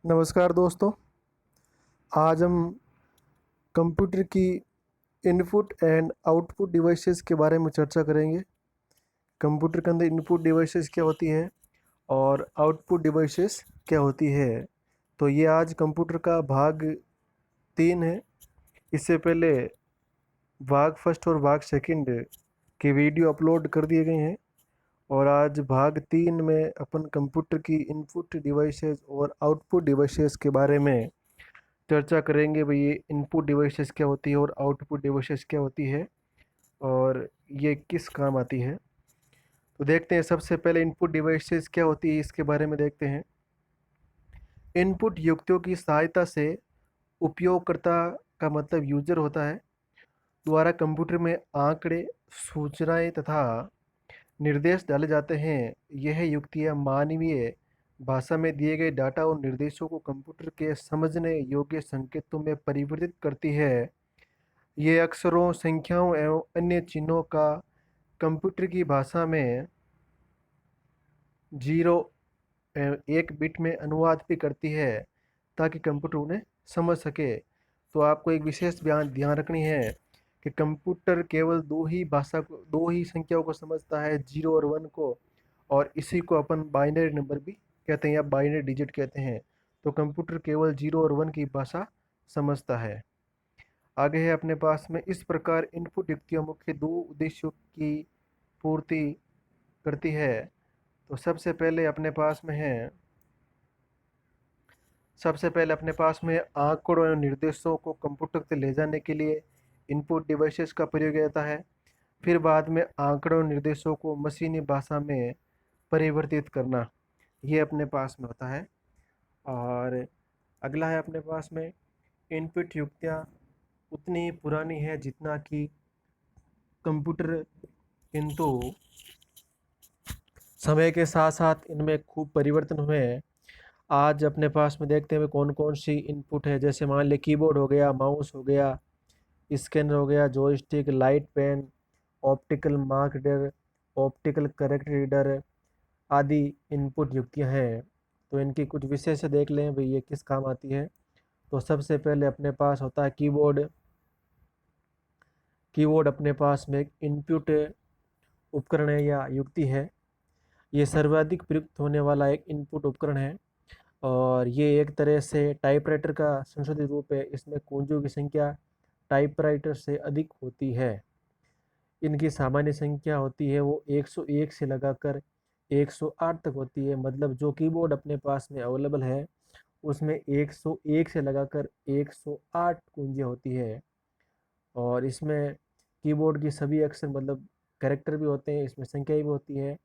नमस्कार दोस्तों। आज हम कंप्यूटर की इनपुट एंड आउटपुट डिवाइसेस के बारे में चर्चा करेंगे। कंप्यूटर के अंदर इनपुट डिवाइसेस क्या होती है और आउटपुट डिवाइसेस क्या होती है। तो ये आज कंप्यूटर का भाग 3 है। इससे पहले भाग फर्स्ट और भाग सेकंड के वीडियो अपलोड कर दिए गए हैं और आज भाग 3 में अपन कंप्यूटर की इनपुट डिवाइसेस और आउटपुट डिवाइसेस के बारे में चर्चा करेंगे। भाई ये इनपुट डिवाइसेस क्या होती है और आउटपुट डिवाइसेस क्या होती है और ये किस काम आती है। तो देखते हैं, सबसे पहले इनपुट डिवाइसेस क्या होती है इसके बारे में देखते हैं। इनपुट युक्तियों की सहायता से उपयोगकर्ता का मतलब यूजर होता है द्वारा कंप्यूटर में आंकड़े, सूचनाएं तथा निर्देश डाले जाते हैं। यह युक्तियां मानवीय भाषा में दिए गए डाटा और निर्देशों को कंप्यूटर के समझने योग्य संकेतों में परिवर्तित करती है। ये अक्षरों, संख्याओं एवं अन्य चिन्हों का कंप्यूटर की भाषा में 0 एवं 1 बिट में अनुवाद भी करती है ताकि कंप्यूटर उन्हें समझ सके। तो आपको एक विशेष ध्यान ध्यान रखनी है कि कंप्यूटर केवल दो ही संख्याओं को समझता है, 0 और 1 को, और इसी को अपन बाइनरी नंबर भी कहते हैं या बाइनरी डिजिट कहते हैं। तो कंप्यूटर केवल 0 और 1 की भाषा समझता है। आगे है अपने पास में, इस प्रकार इनपुट युक्तियां मुख्य दो उद्देश्यों की पूर्ति करती है। तो सबसे पहले अपने पास में आंकड़ों और निर्देशों को कंप्यूटर तक ले जाने के लिए इनपुट डिवाइसेस का प्रयोग किया जाता है। फिर बाद में आंकड़ों और निर्देशों को मशीनी भाषा में परिवर्तित करना, ये अपने पास में होता है। और अगला है अपने पास में, इनपुट युक्तियां उतनी ही पुरानी है जितना कि कंप्यूटर, किंतु समय के साथ साथ इनमें खूब परिवर्तन हुए हैं। आज अपने पास में देखते हैं कौन कौन सी इनपुट है। जैसे मान ले कीबोर्ड हो गया, माउस हो गया, स्कैनर हो गया, joystick, light pen, optical mark reader, optical correct reader आदि इनपुट युक्तियां हैं। तो इनकी कुछ विशेष देख लें भाई ये किस काम आती है। तो सबसे पहले अपने पास होता है कीबोर्ड। कीबोर्ड अपने पास में एक इनपुट उपकरण है या युक्ति है। ये सर्वाधिक प्रयुक्त होने वाला एक इनपुट उपकरण है और ये एक तरह से टाइपराइटर का संशोधित रूप है। इसमें कुंजियों की संख्या टाइपराइटर से अधिक होती है। इनकी सामान्य संख्या होती है वो 101 से लगाकर 108 तक होती है। मतलब जो कीबोर्ड अपने पास में अवेलेबल है उसमें 101 से लगाकर 108 कुंजियाँ होती है। और इसमें कीबोर्ड की सभी अक्षर मतलब कैरेक्टर भी होते हैं, इसमें संख्याएं भी होती है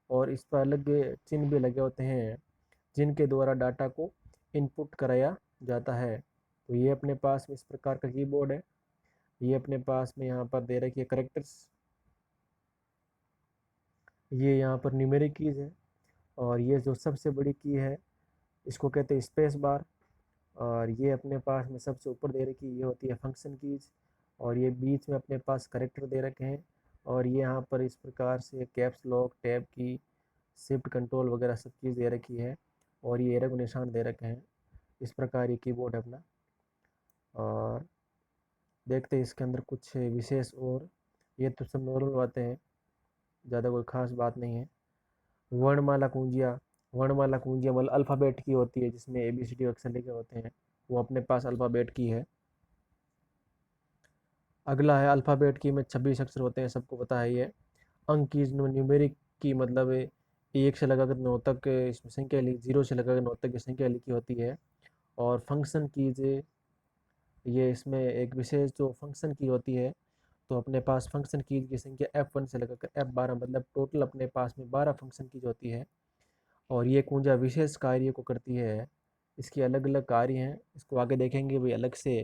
और इस पर अलग चिन्ह भी लगे होते हैं जिनके द्वारा डाटा को इनपुट कराया जाता है। तो ये अपने पास में इस प्रकार का कीबोर्ड है। ये अपने पास में यहाँ पर दे रखी है करेक्टर्स। ये यहाँ पर न्यूमेरिक कीज़ है और ये जो सबसे बड़ी की है इसको कहते हैं स्पेस बार। और ये अपने पास में सबसे ऊपर दे रखी ये होती है फंक्शन कीज़ और ये बीच में अपने पास करेक्टर दे रखे हैं। और ये यहाँ पर इस प्रकार से कैप्स लॉक, टैब की, शिफ्ट कंट्रोल वगैरह सब चीज़ दे रखी है और ये एरो के निशान दे रखे हैं। इस प्रकार ये कीबोर्ड है अपना। और देखते हैं इसके अंदर कुछ विशेष। और ये तो सब नॉर्मल बातें हैं, ज़्यादा कोई ख़ास बात नहीं है। वर्णमाला कुंजियाँ मतलब अल्फ़ाबेट की होती है जिसमें ABCD अक्षर लिखे होते हैं, वो अपने पास अल्फ़ाबेट की है। अगला है अल्फ़ाबेट की में 26 अक्षर होते हैं, सबको पता है ये। अंक की न्यूमेरिक की मतलब 1 से लगाकर 9 तक इसमें संख्या लिखी, 0 से लगाकर 9 तक की संख्या लिखी होती है। और फंक्शन कीज ये इसमें एक विशेष जो फंक्शन की होती है। तो अपने पास फंक्शन कीज की संख्या F1 से लगाकर F12 मतलब टोटल अपने पास में 12 फंक्शन कीज होती है। और ये कुंजा विशेष कार्य को करती है। इसके अलग अलग कार्य हैं, इसको आगे देखेंगे भाई अलग से।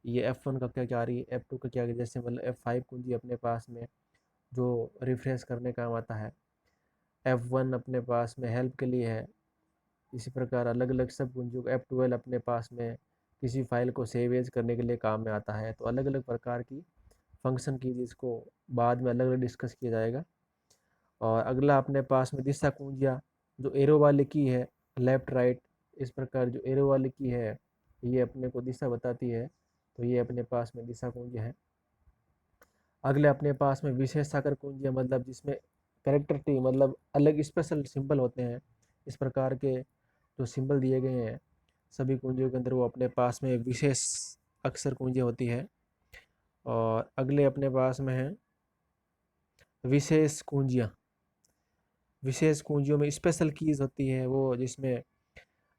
ये F1 का क्या कार्य है, F2 का क्या, जैसे मतलब F5 कुंजी अपने पास में जो रिफ्रेश करने काम आता है। F1 अपने पास में हेल्प के लिए है। इसी प्रकार अलग अलग सब कुंजियों को F12 अपने पास में किसी फाइल को सेव एज करने के लिए काम में आता है। तो अलग अलग प्रकार की फंक्शन की जिसको बाद में अलग अलग डिस्कस किया जाएगा। और अगला अपने पास में दिशा कुंजियाँ जो एरो वाले की है, लेफ्ट राइट, इस प्रकार जो एरो वाली की है ये अपने को दिशा बताती है, तो ये अपने पास में दिशा कुंजी है। अगले अपने पास में विशेष साकर कुंजी है, मतलब जिसमें कैरेक्टर टी मतलब अलग स्पेशल सिंबल होते हैं। इस प्रकार के जो सिंबल दिए गए हैं सभी कुंजियों के अंदर वो अपने पास में विशेष अक्षर कुंजी होती है। और अगले अपने पास में है विशेष कुंजियाँ। विशेष कुंजियों में स्पेशल कीज होती है वो, जिसमें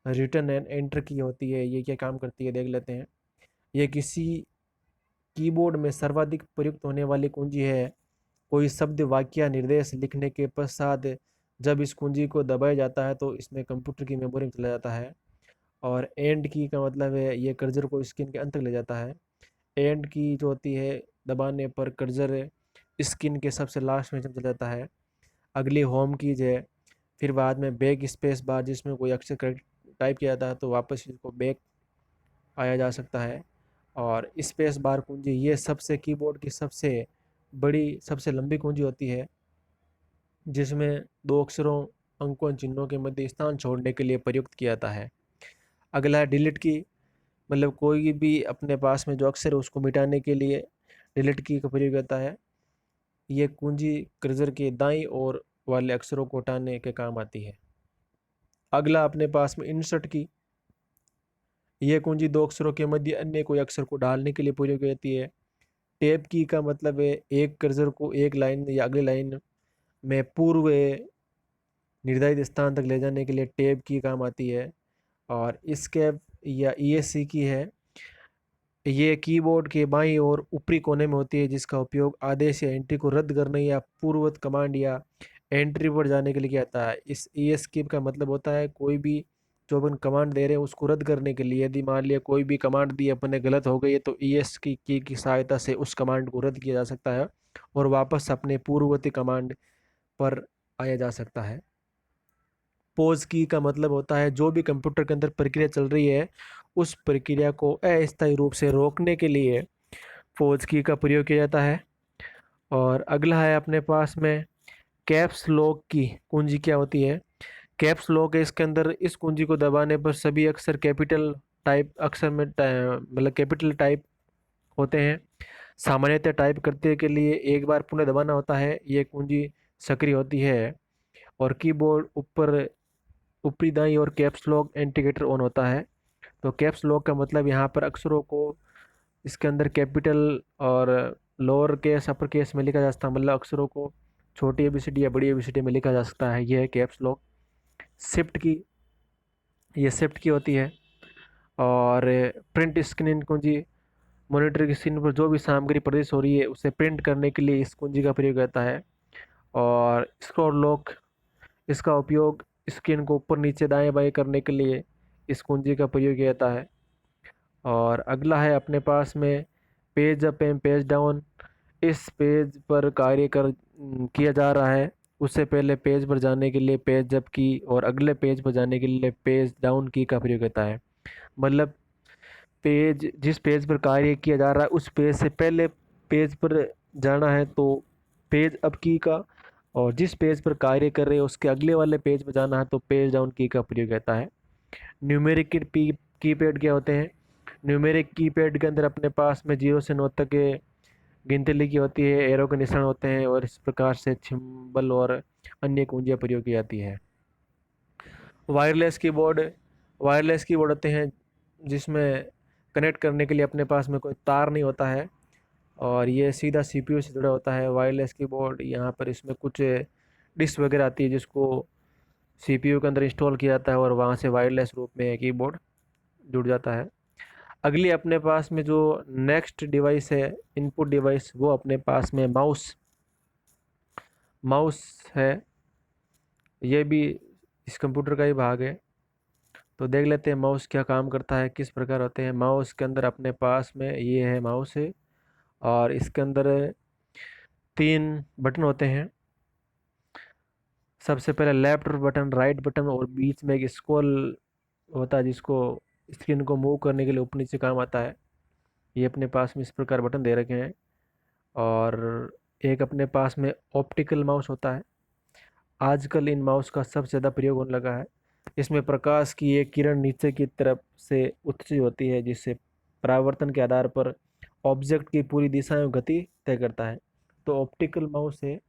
रिटर्न एंड एंटर की होती है। ये क्या काम करती है देख लेते हैं। ये किसी कीबोर्ड में सर्वाधिक प्रयुक्त होने वाली कुंजी है। कोई शब्द वाक्य या निर्देश लिखने के पश्चात जब इस कुंजी को दबाया जाता है तो इसमें कंप्यूटर की मेमोरी में चला जाता है। और एंड की का मतलब है ये कर्सर को स्क्रीन के अंत तक ले जाता है। एंड की जो होती है दबाने पर कर्सर स्क्रीन के सबसे लास्ट में चला जाता है। अगली होम कीज है। फिर बाद में बैक स्पेस बार, जिसमें कोई अक्षर टाइप किया जाता है तो वापस इसको बैक आया जा सकता है। और स्पेस बार कुंजी ये सबसे कीबोर्ड की सबसे बड़ी सबसे लंबी कुंजी होती है, जिसमें दो अक्षरों अंकों चिन्हों के मध्य स्थान छोड़ने के लिए प्रयुक्त किया जाता है। अगला है डिलीट की, मतलब कोई भी अपने पास में जो अक्षर है उसको मिटाने के लिए डिलीट की का प्रयोग होता है। ये कुंजी कर्सर के दाईं ओर वाले अक्षरों को हटाने के काम आती है। अगला अपने पास में इंसर्ट की, यह कुंजी दो अक्षरों के मध्य अन्य कोई अक्षर को डालने के लिए प्रयोग की जाती है। टैब की का मतलब है एक कर्सर को एक लाइन या अगली लाइन में पूर्व निर्धारित स्थान तक ले जाने के लिए टैब की काम आती है। और एस्केप या ईएससी की है, ये कीबोर्ड के बाईं ओर ऊपरी कोने में होती है, जिसका उपयोग आदेश या एंट्री को रद्द करने या पूर्ववत कमांड या एंट्री पर जाने के लिए किया जाता है। इस ईएसकेप का मतलब होता है कोई भी जो अपन कमांड दे रहे हैं उसको रद्द करने के लिए। यदि मान लिया कोई भी कमांड दी अपने गलत हो गई है तो ईएस की सहायता से उस कमांड को रद्द किया जा सकता है और वापस अपने पूर्ववर्ती कमांड पर आया जा सकता है। पॉज की का मतलब होता है जो भी कंप्यूटर के अंदर प्रक्रिया चल रही है उस प्रक्रिया को अस्थायी रूप से रोकने के लिए पॉज की का प्रयोग किया जाता है। और अगला है अपने पास में कैप्स लॉक की कुंजी क्या होती है। कैप्स लॉक है, इसके अंदर इस कुंजी को दबाने पर सभी अक्षर कैपिटल टाइप अक्षर में मतलब कैपिटल टाइप होते हैं। सामान्यतः टाइप करते के लिए एक बार पुनः दबाना होता है। ये कुंजी सक्रिय होती है और कीबोर्ड ऊपर ऊपरी दाईं और कैप्स लॉक इंडिकेटर ऑन होता है। तो कैप्स लॉक का मतलब यहाँ पर अक्षरों को इसके अंदर कैपिटल और लोअर केस अपर केस में लिखा जा सकता है, मतलब अक्षरों को छोटी एबीसीडी या बड़ी एबीसीडी में लिखा जा सकता है। यह है कैप्स लॉक। शिफ्ट की, ये शिफ्ट की होती है। और प्रिंट स्क्रीन कुंजी, मॉनिटर की स्क्रीन पर जो भी सामग्री प्रदर्शित हो रही है उसे प्रिंट करने के लिए इस कुंजी का प्रयोग होता है। और स्क्रॉल लॉक, इसका उपयोग स्क्रीन को ऊपर नीचे दाएं बाएं करने के लिए इस कुंजी का प्रयोग किया जाता है। और अगला है अपने पास में page up and page down. इस पेज पर कार्य किया जा रहा है उससे पहले पेज पर जाने के लिए पेज अप की और अगले पेज पर जाने के लिए पेज डाउन की का प्रयोग होता है। मतलब पेज जिस पेज पर कार्य किया जा रहा है उस पेज से पहले पेज पर जाना है तो पेज अप की का, और जिस पेज पर कार्य कर रहे हैं उसके अगले वाले पेज पर जाना है तो पेज डाउन की का प्रयोग होता है। न्यूमेरिक कीपैड क्या होते हैं। न्यूमेरिक कीपैड के अंदर अपने पास में 0 से 9 तक के गिनती लिखी होती है, एरो के निशान होते हैं और इस प्रकार से सिंबल और अन्य कुंजियाँ प्रयोग की जाती है। वायरलेस कीबोर्ड होते हैं जिसमें कनेक्ट करने के लिए अपने पास में कोई तार नहीं होता है और ये सीधा सीपीयू से जुड़ा होता है। वायरलेस कीबोर्ड यहाँ पर इसमें कुछ डिस्क वगैरह आती है जिसको सीपीयू के अंदर इंस्टॉल किया जाता है और वहाँ से वायरलेस रूप में कीबोर्ड जुड़ जाता है। अगली अपने पास में जो नेक्स्ट डिवाइस है इनपुट डिवाइस, वो अपने पास में माउस माउस है। ये भी इस कंप्यूटर का ही भाग है। तो देख लेते हैं माउस क्या काम करता है, किस प्रकार होते हैं। माउस के अंदर अपने पास में ये है माउस है और इसके अंदर 3 बटन होते हैं। सबसे पहले लेफ्ट बटन, राइट बटन और बीच में एक स्क्रॉल होता है जिसको स्क्रीन को मूव करने के लिए ऊपर नीचे काम आता है। ये अपने पास में इस प्रकार बटन दे रखे हैं। और एक अपने पास में ऑप्टिकल माउस होता है। आजकल इन माउस का सबसे ज़्यादा प्रयोग होने लगा है। इसमें प्रकाश की एक किरण नीचे की तरफ से उत्सर्जित होती है, जिससे परावर्तन के आधार पर ऑब्जेक्ट की पूरी दिशा में गति तय करता है। तो ऑप्टिकल माउस है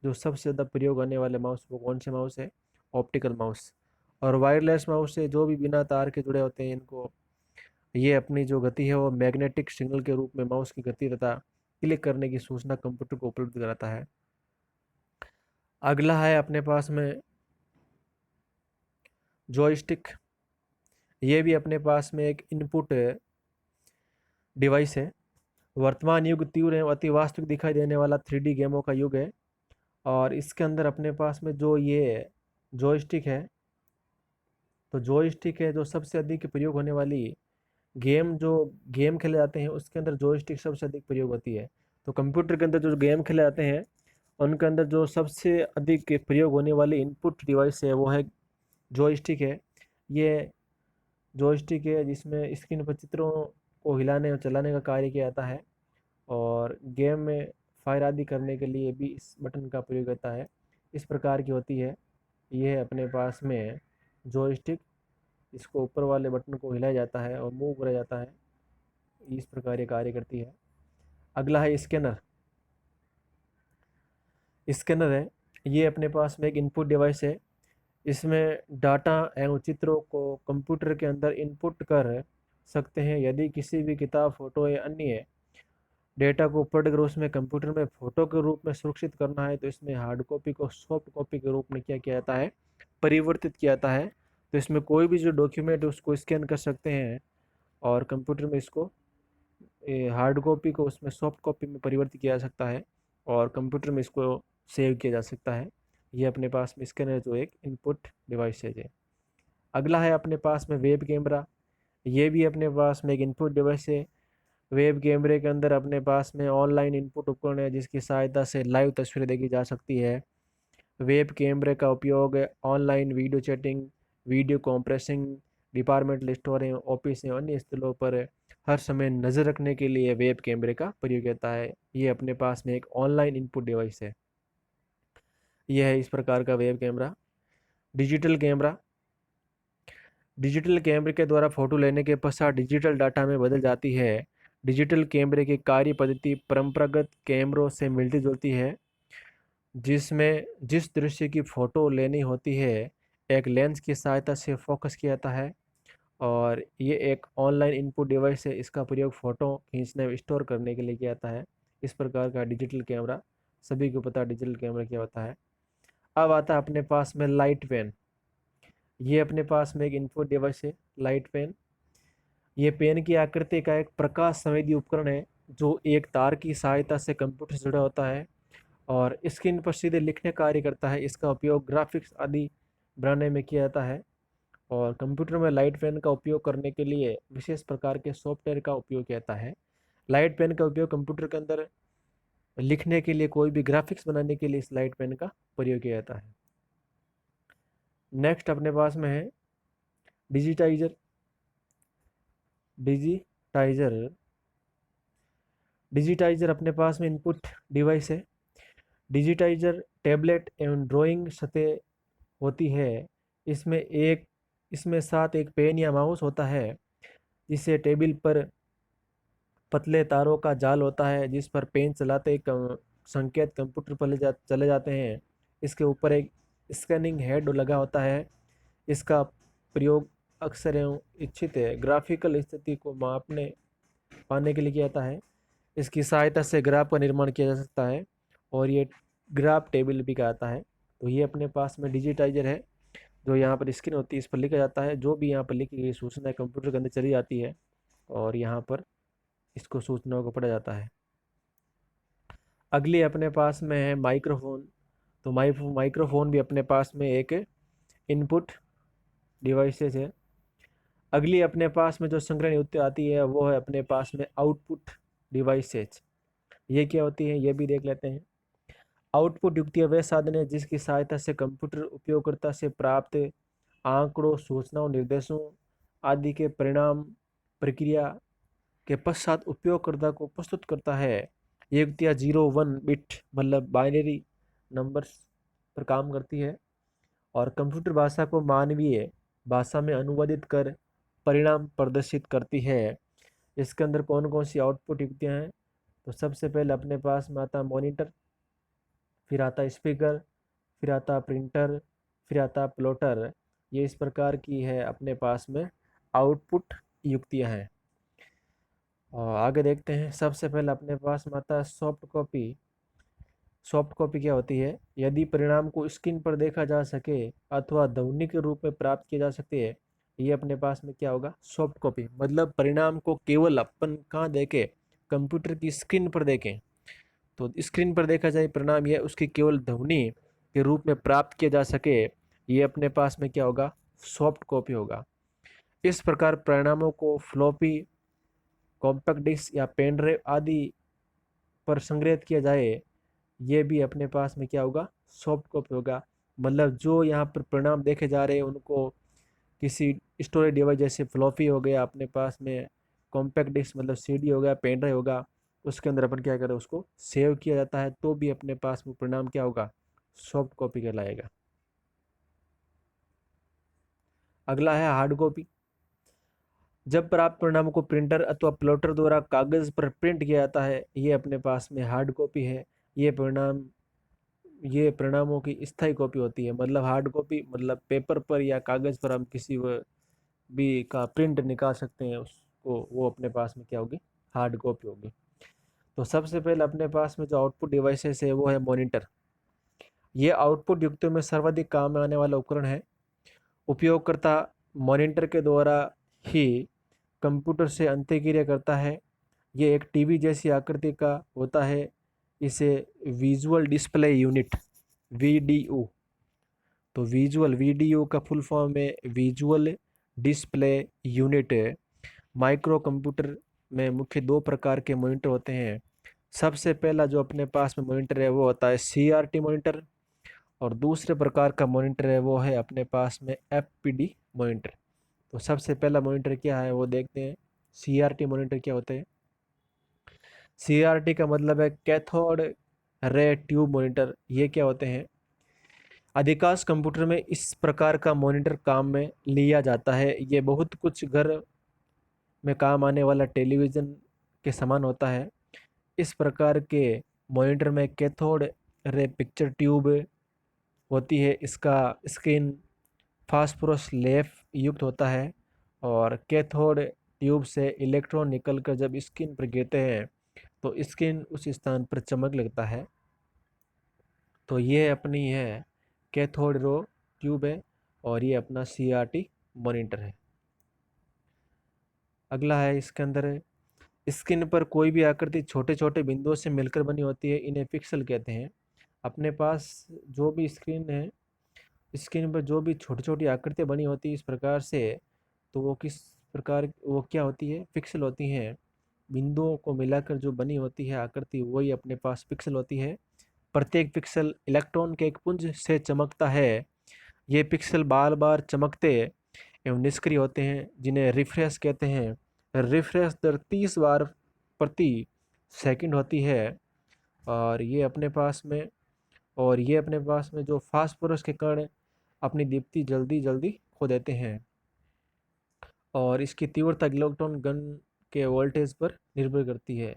जो सबसे ज़्यादा प्रयोग होने वाले माउस, वो कौन से माउस है? Optical mouse. और वायरलेस माउस है जो भी बिना तार के जुड़े होते हैं, इनको ये अपनी जो गति है वो मैग्नेटिक सिग्नल के रूप में माउस की गति तथा क्लिक करने की सूचना कंप्यूटर को उपलब्ध कराता है। अगला है अपने पास में जॉयस्टिक। ये भी अपने पास में एक इनपुट डिवाइस है। वर्तमान युग तीव्र एवं अति वास्तविक दिखाई देने वाला 3D गेमों का युग है। और इसके अंदर अपने पास में जो ये जॉयस्टिक है, तो जॉयस्टिक है जो सबसे अधिक प्रयोग होने वाली जो गेम खेले जाते हैं उसके अंदर जॉयस्टिक सबसे अधिक प्रयोग होती है। तो कंप्यूटर के अंदर जो गेम खेले जाते हैं उनके अंदर जो सबसे अधिक प्रयोग होने वाली इनपुट डिवाइस है वो है जॉयस्टिक है। ये जॉयस्टिक है जिसमें स्क्रीन पर चित्रों को हिलाने और चलाने का कार्य किया जाता है, और गेम में फायर आदि करने के लिए भी इस बटन का प्रयोग होता है। इस प्रकार की होती है। ये है अपने पास में जॉयस्टिक। इसको ऊपर वाले बटन को हिलाया जाता है और मूव करा जाता है, इस प्रकार ये कार्य करती है। अगला है स्कैनर। स्कैनर है, ये अपने पास में एक इनपुट डिवाइस है। इसमें डाटा एवं चित्रों को कंप्यूटर के अंदर इनपुट कर सकते हैं। यदि किसी भी किताब, फोटो या अन्य डेटा को पढ़कर उसमें कंप्यूटर में फोटो के रूप में सुरक्षित करना है तो इसमें हार्ड कॉपी को सॉफ्ट कॉपी के रूप में क्या किया जाता है? परिवर्तित किया जाता है। तो इसमें कोई भी जो डॉक्यूमेंट है उसको स्कैन कर सकते हैं और कंप्यूटर में इसको हार्ड कॉपी को उसमें सॉफ्ट कॉपी में परिवर्तित किया जा सकता है और कंप्यूटर में इसको सेव किया जा सकता है। ये अपने पास में स्कैनर जो एक इनपुट डिवाइस है। ये अगला है अपने पास में वेब कैमरा। ये भी अपने पास में एक इनपुट डिवाइस है। वेब कैमरे के अंदर अपने पास में ऑनलाइन इनपुट उपकरण है जिसकी सहायता से लाइव तस्वीरें देखी जा सकती है। वेब कैमरे का उपयोग online video chatting, video conferencing, departmental स्टोरें, ऑफिस एवं अन्य स्थलों पर हर समय नज़र रखने के लिए वेब कैमरे का प्रयोग होता है। ये अपने पास में एक ऑनलाइन इनपुट डिवाइस है। यह है इस प्रकार का web camera. Digital camera. Digital कैमरे के द्वारा फोटो लेने के पश्चात डिजिटल डाटा में बदल जाती है। डिजिटल कैमरे की कार्य पद्धति परंपरागत कैमरों से मिलती जुलती है, जिसमें जिस दृश्य की फ़ोटो लेनी होती है एक लेंस की सहायता से फोकस किया जाता है। और ये एक ऑनलाइन इनपुट डिवाइस है। इसका प्रयोग फ़ोटो खींचने व स्टोर करने के लिए किया जाता है। इस प्रकार का डिजिटल कैमरा, सभी को पता है डिजिटल कैमरा क्या होता है। अब आता है अपने पास में लाइट पेन। ये अपने पास में एक इनपुट डिवाइस है, लाइट पेन। ये पेन की आकृति का एक प्रकाश संवेदी उपकरण है जो एक तार की सहायता से कंप्यूटर से जुड़ा होता है और स्क्रीन पर सीधे लिखने का कार्य करता है। इसका उपयोग ग्राफिक्स आदि बनाने में किया जाता है। और कंप्यूटर में लाइट पेन का उपयोग करने के लिए विशेष प्रकार के सॉफ्टवेयर का उपयोग किया जाता है। लाइट पेन का उपयोग कंप्यूटर के अंदर लिखने के लिए, कोई भी ग्राफिक्स बनाने के लिए इस लाइट पेन का प्रयोग किया जाता है। नेक्स्ट अपने पास में है डिजिटाइजर। डिजिटाइजर डिजिटाइजर अपने पास में इनपुट डिवाइस है। डिजिटाइजर टैबलेट एवं ड्राइंग सतह होती है। इसमें साथ एक पेन या माउस होता है। जिसे टेबल पर पतले तारों का जाल होता है जिस पर पेन चलाते ही संकेत कंप्यूटर पर चले जाते हैं। इसके ऊपर एक स्कैनिंग हेड लगा होता है। इसका प्रयोग अक्सर एवं इच्छित ग्राफिकल स्थिति को मापने पाने के लिए किया जाता है। इसकी सहायता से ग्राफ का निर्माण किया जा सकता है और ये ग्राफ टेबल भी कहता है। तो ये अपने पास में डिजिटाइजर है जो यहाँ पर स्क्रीन होती है, इस पर लिखा जाता है। जो भी यहाँ पर लिखी गई सूचना कंप्यूटर के अंदर चली जाती है और यहाँ पर इसको सूचनाओं को पढ़ा जाता है। अगली अपने पास में है माइक्रोफोन। तो माइक्रोफोन भी अपने पास में एक इनपुट डिवाइसेस है। अगली अपने पास में जो संग्रहण युक्ति आती है वो है अपने पास में आउटपुट डिवाइसेज। ये क्या होती है ये भी देख लेते हैं। आउटपुट युक्तियाँ वे साधन है जिसकी सहायता से कंप्यूटर उपयोगकर्ता से प्राप्त आंकड़ों, सूचनाओं, निर्देशों आदि के परिणाम प्रक्रिया के पश्चात उपयोगकर्ता को प्रस्तुत करता है। ये युक्तियाँ 0-1 बिट मतलब बाइनरी नंबर्स पर काम करती है और कंप्यूटर भाषा को मानवीय भाषा में अनुवादित कर परिणाम प्रदर्शित करती है। इसके अंदर कौन कौन सी आउटपुट युक्तियाँ हैं? तो सबसे पहले अपने पास में आता है मॉनिटर, फिर आता है स्पीकर, फिर आता प्रिंटर, फिर आता प्लॉटर। ये इस प्रकार की है अपने पास में आउटपुट युक्तियाँ हैं। और आगे देखते हैं। सबसे पहले अपने पास में आता है सॉफ्ट कॉपी। सॉफ्ट कॉपी क्या होती है? यदि परिणाम को स्क्रीन पर देखा जा सके अथवा ध्वनि के रूप में प्राप्त किया जा सकते हैं, ये अपने पास में क्या होगा? Soft copy. मतलब परिणाम को केवल अपन कहाँ देखें? कंप्यूटर की स्क्रीन पर देखें। तो स्क्रीन पर देखा जाए परिणाम, यह उसकी केवल ध्वनि के रूप में प्राप्त किया जा सके, ये अपने पास में क्या होगा? सॉफ्ट कॉपी होगा। इस प्रकार परिणामों को फ्लॉपी, कॉम्पैक्ट डिस्क या पेन ड्राइव आदि पर संग्रहित किया जाए, ये भी अपने पास में क्या होगा? सॉफ्ट कॉपी होगा। मतलब जो यहाँ पर परिणाम देखे जा रहे हैं उनको किसी स्टोरेज डिवाइस जैसे फ्लॉपी हो गया, अपने पास में कॉम्पैक्ट डिस्क मतलब सीडी हो गया, पेन ड्राइव होगा, उसके अंदर अपन क्या करें? उसको सेव किया जाता है, तो भी अपने पास में परिणाम क्या होगा? सॉफ्ट कॉपी कहलाएगा। अगला है हार्ड कॉपी। जब प्राप्त परिणाम को प्रिंटर अथवा प्लॉटर द्वारा कागज पर प्रिंट किया जाता है, ये अपने पास में हार्ड कॉपी है। ये परिणाम ये परिणामों की स्थायी कॉपी होती है। मतलब हार्ड कॉपी मतलब पेपर पर या कागज पर हम किसी भी का प्रिंट निकाल सकते हैं उसको, वो अपने पास में क्या होगी? हार्ड कॉपी होगी। तो सबसे पहले अपने पास में जो आउटपुट डिवाइसेस है वो है मॉनिटर। ये आउटपुट युक्तियों में सर्वाधिक काम में आने वाला उपकरण है। उपयोगकर्ता मॉनिटर के द्वारा ही कंप्यूटर से अंतःक्रिया करता है। ये एक टीवी जैसी आकृति का होता है। इसे विजुअल डिस्प्ले यूनिट वीडीयू, तो विजुअल वीडीयू का फुल फॉर्म है visual display unit. Micro computer में मुख्य दो प्रकार के मॉनिटर होते हैं। सबसे पहला जो अपने पास में मॉनिटर है वो होता है सीआरटी मॉनिटर, और दूसरे प्रकार का मॉनिटर है वो है अपने पास में एफपीडी मॉनिटर। तो सबसे पहला मॉनिटर क्या है वो देखते हैं। सीआरटी मॉनिटर क्या होते हैं? सीआरटी का मतलब है कैथोड रे ट्यूब मॉनिटर। ये क्या होते हैं? अधिकांश कंप्यूटर में इस प्रकार का मॉनिटर काम में लिया जाता है। ये बहुत कुछ घर में काम आने वाला टेलीविज़न के समान होता है। इस प्रकार के मॉनिटर में कैथोड रे पिक्चर ट्यूब होती है। इसका स्क्रीन फास्फोरस लेप युक्त होता है, और कैथोड ट्यूब से इलेक्ट्रॉन निकलकर जब स्क्रीन पर गिरते हैं तो स्क्रीन उस स्थान पर चमक लगता है। तो ये अपनी है कैथोड रो ट्यूब है, और ये अपना सीआरटी मॉनिटर है। अगला है इसके अंदर स्क्रीन पर कोई भी आकृति छोटे छोटे बिंदुओं से मिलकर बनी होती है, इन्हें पिक्सल कहते हैं। अपने पास जो भी स्क्रीन है, स्क्रीन पर जो भी छोटी छोटी आकृतियाँ बनी होती है इस प्रकार से, तो वो किस प्रकार वो क्या होती है? पिक्सल होती हैं। बिंदुओं को मिलाकर जो बनी होती है आकृति, वही अपने पास पिक्सल होती है। प्रत्येक पिक्सल इलेक्ट्रॉन के एक पुंज से चमकता है। ये पिक्सल बार बार चमकते एवं निष्क्रिय होते हैं, जिन्हें रिफ्रेश कहते हैं। रिफ्रेश दर 30 बार प्रति सेकंड होती है। और ये अपने पास में जो फास्फोरस के कण अपनी दीप्ति जल्दी जल्दी खो देते हैं, और इसकी तीव्रता इलेक्ट्रॉन गन के वोल्टेज पर निर्भर करती है।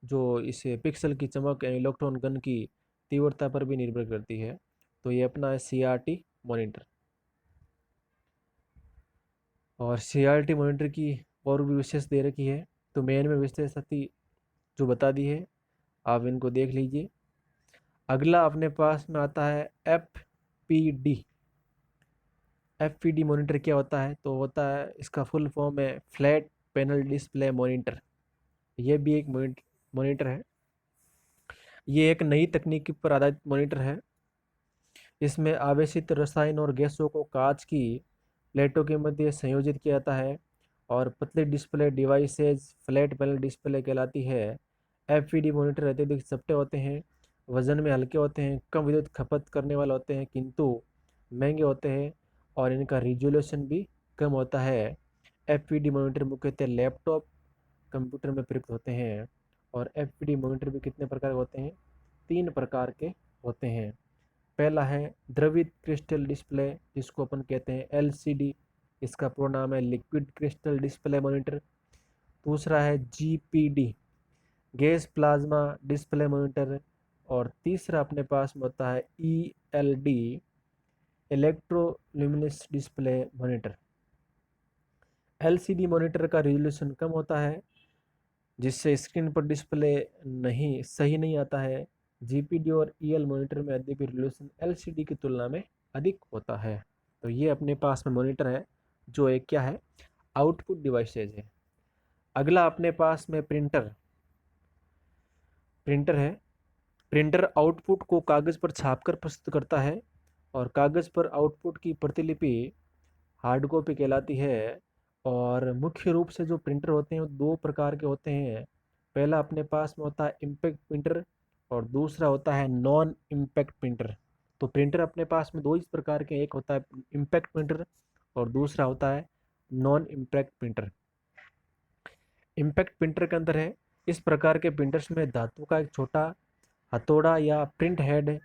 जो इस पिक्सल की चमक इलेक्ट्रॉन गन की तीव्रता पर भी निर्भर करती है। तो ये अपना है सीआरटी मॉनिटर। और सीआरटी मॉनिटर की और भी विशेष दे रखी है, तो मेन में विशेषता जो बता दी है आप इनको देख लीजिए। अगला अपने पास में आता है एफपीडी। एफपीडी मॉनिटर क्या होता है? तो होता है, इसका फुल फॉर्म है फ्लैट पैनल डिस्प्ले मॉनिटर। ये भी एक मॉनिटर है। ये एक नई तकनीक पर आधारित मॉनिटर है। इसमें आवेशित रसायन और गैसों को कांच की प्लेटों के मध्य संयोजित किया जाता है, और पतली display devices flat panel display कहलाती है। एफपीडी मॉनिटर अत्यधिक चपटे होते हैं, वजन में हल्के होते हैं, कम विद्युत खपत करने वाले होते हैं, किंतु महंगे होते हैं, और इनका रिजोल्यूशन भी कम होता है। एफपीडी मॉनिटर मुख्यतः लैपटॉप कंप्यूटर में प्रयुक्त होते हैं। और एफपीडी मॉनिटर भी कितने प्रकार के होते हैं? 3 प्रकार के होते हैं। पहला है द्रवित क्रिस्टल डिस्प्ले, जिसको अपन कहते हैं एलसीडी, इसका पूरा नाम है लिक्विड क्रिस्टल डिस्प्ले मॉनिटर। दूसरा है GPD, gas plasma display monitor. और तीसरा अपने पास में होता है ईएलडी, इलेक्ट्रोल्यूमिनेंस डिस्प्ले मॉनिटर। एलसीडी मॉनिटर का रेजोल्यूशन कम होता है, जिससे स्क्रीन पर डिस्प्ले सही नहीं आता है। जीपीडी और ईएल मॉनिटर में अधिक रेजोल्यूशन एलसीडी की तुलना में अधिक होता है। तो ये अपने पास में मॉनिटर है, जो एक क्या है, आउटपुट डिवाइसेज है। अगला अपने पास में प्रिंटर है। प्रिंटर आउटपुट को कागज़ पर छापकर प्रस्तुत करता है, और कागज़ पर आउटपुट की प्रतिलिपि हार्ड कॉपी कहलाती है। और मुख्य रूप से जो प्रिंटर होते हैं वो दो प्रकार के होते हैं। पहला अपने पास में होता है इम्पैक्ट प्रिंटर, और दूसरा होता है नॉन इम्पैक्ट प्रिंटर। तो प्रिंटर अपने पास में दो इस प्रकार के, एक होता है इम्पैक्ट प्रिंटर और दूसरा होता है non impact printer. Impact printer के अंदर है, इस प्रकार के प्रिंटर्स में धातु का एक छोटा हथौड़ा या प्रिंट हेड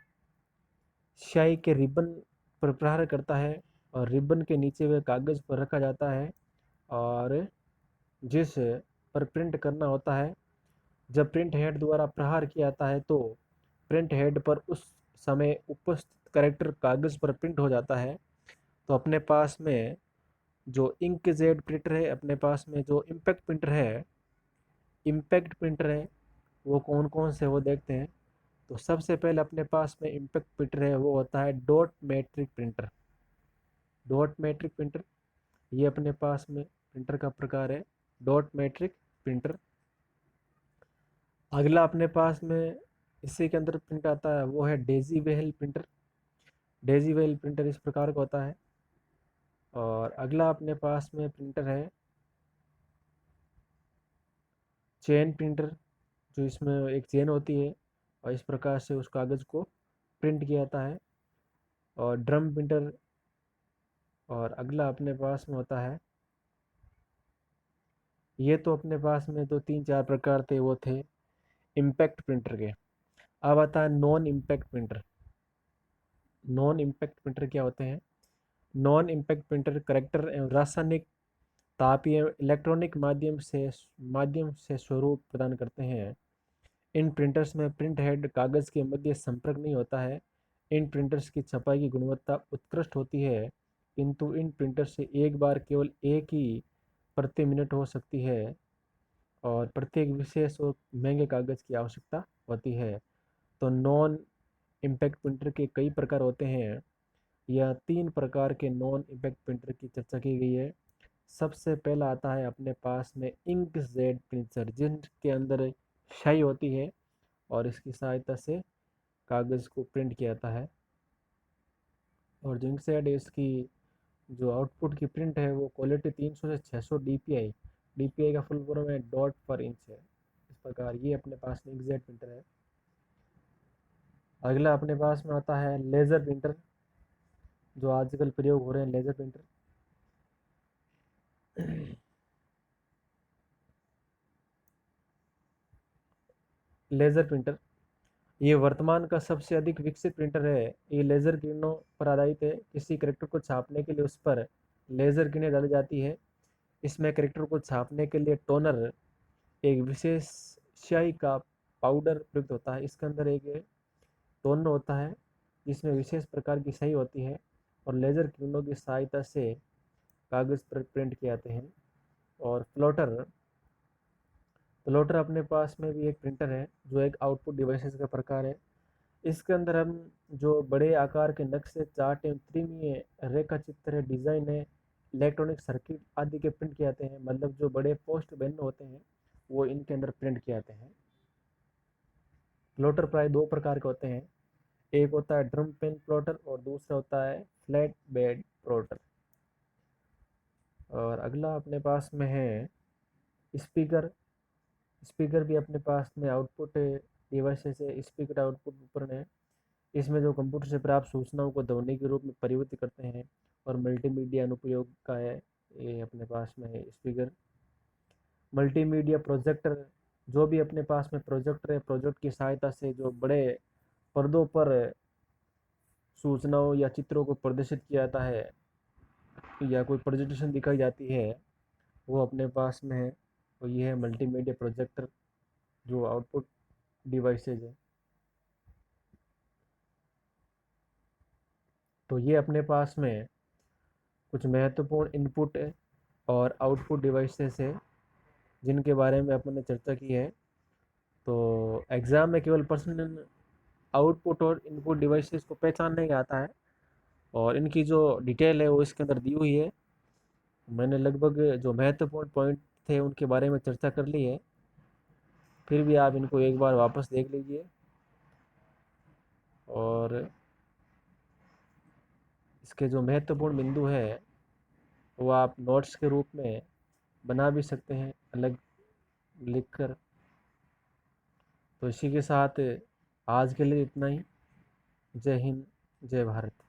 स्याही के रिबन पर प्रहार करता है, और रिबन के नीचे वह कागज़ पर रखा जाता है, और जिस पर प्रिंट करना होता है। जब प्रिंट हेड द्वारा प्रहार किया जाता है तो प्रिंट हेड पर उस समय उपस्थित कैरेक्टर कागज़ पर प्रिंट हो जाता है। तो अपने पास में जो इंकजेट प्रिंटर है, अपने पास में जो इम्पैक्ट प्रिंटर है, वो कौन कौन से वो देखते हैं। तो सबसे पहले अपने पास में इम्पैक्ट प्रिंटर है, वो होता है dot matric printer. Dot matric printer ये अपने पास में प्रिंटर का प्रकार है, डॉट मैट्रिक प्रिंटर। अगला अपने पास में इसी के अंदर प्रिंट आता है, वो है Daisy well printer. Daisy well printer इस प्रकार का होता है। और अगला अपने पास में प्रिंटर है चेन प्रिंटर, जो इसमें एक चेन होती है और इस प्रकार से उस कागज़ को प्रिंट किया जाता है। और ड्रम प्रिंटर। और अगला अपने पास में होता है, ये तो अपने पास में तो 3-4 प्रकार थे, वो थे इम्पैक्ट प्रिंटर के। अब आता है non impact printer. Non impact printer क्या होते हैं? नॉन इम्पैक्ट प्रिंटर करैक्टर एवं रासायनिक, तापीय, इलेक्ट्रॉनिक माध्यम से स्वरूप प्रदान करते हैं। इन प्रिंटर्स में प्रिंट हेड कागज़ के मध्य संपर्क नहीं होता है। इन प्रिंटर्स की छपाई की गुणवत्ता उत्कृष्ट होती है, किंतु इन प्रिंटर्स से एक बार केवल एक ही प्रति मिनट हो सकती है, और प्रत्येक विशेष और महंगे कागज़ की आवश्यकता होती है। तो नॉन इम्पैक्ट प्रिंटर के कई प्रकार होते हैं। यह 3 प्रकार के नॉन इम्पैक्ट प्रिंटर की चर्चा की गई है। सबसे पहला आता है अपने पास में इंकजेट प्रिंटर, जिनके अंदर स्याही होती है और इसकी सहायता से कागज़ को प्रिंट किया जाता है। और जिंकजेट इसकी जो आउटपुट की प्रिंट है वो क्वालिटी 300 से 600 डीपीआई का फुल फॉर्म है डॉट पर इंच है। इस प्रकार ये अपने पास में इंकजेट प्रिंटर है। अगला अपने पास में आता है लेज़र प्रिंटर, जो आजकल प्रयोग हो रहे हैं लेज़र प्रिंटर। लेज़र प्रिंटर ये वर्तमान का सबसे अधिक विकसित प्रिंटर है। ये लेज़र किरणों पर आधारित है। किसी कैरेक्टर को छापने के लिए उस पर लेज़र किरणें डाली जाती है। इसमें कैरेक्टर को छापने के लिए टोनर, एक विशेष स्याही का पाउडर प्रयुक्त होता है। इसके अंदर एक टोनर होता है जिसमें विशेष प्रकार की स्याही होती है, और लेज़र किरणों की सहायता से कागज़ पर प्रिंट किए जाते हैं। और प्लॉटर अपने पास में भी एक प्रिंटर है, जो एक आउटपुट डिवाइसेस का प्रकार है। इसके अंदर हम जो बड़े आकार के नक्शे, चार्ट एवं त्रिमीय रेखा चित्र है, डिज़ाइन है, इलेक्ट्रॉनिक सर्किट आदि के प्रिंट किए जाते हैं। मतलब जो बड़े पोस्ट भिन्न होते हैं वो इनके अंदर प्रिंट किए जाते हैं। प्लॉटर प्राय 2 प्रकार के होते हैं, एक होता है ड्रम पेन प्लॉटर और दूसरा होता है फ्लैट बेड प्लॉटर। और अगला अपने पास में है स्पीकर। स्पीकर भी अपने पास में आउटपुट डिवाइसेस है। स्पीकर आउटपुट उपकरण है। इसमें जो कंप्यूटर से प्राप्त सूचनाओं को ध्वनि के रूप में परिवर्तित करते हैं और मल्टीमीडिया अनुप्रयोग का है। ये अपने पास में है स्पीकर। मल्टीमीडिया प्रोजेक्टर, जो भी अपने पास में प्रोजेक्टर है, प्रोजेक्ट की सहायता से जो बड़े पर्दों पर सूचनाओं या चित्रों को प्रदर्शित किया जाता है या कोई प्रेजेंटेशन दिखाई जाती है, वो अपने पास में है। तो ये है मल्टीमीडिया प्रोजेक्टर, जो आउटपुट डिवाइसेज है। तो ये अपने पास में कुछ महत्वपूर्ण इनपुट और आउटपुट डिवाइसेस है जिनके बारे में अपन ने चर्चा की है। तो एग्ज़ाम में केवल पर्सन आउटपुट और इनपुट डिवाइसेस को पहचानने का आता है, और इनकी जो डिटेल है वो इसके अंदर दी हुई है। मैंने लगभग जो महत्वपूर्ण पॉइंट थे उनके बारे में चर्चा कर ली है, फिर भी आप इनको एक बार वापस देख लीजिए और इसके जो महत्वपूर्ण बिंदु है वो आप नोट्स के रूप में बना भी सकते हैं अलग लिखकर। तो इसी के साथ आज के लिए इतना ही। जय हिंद, जय भारत।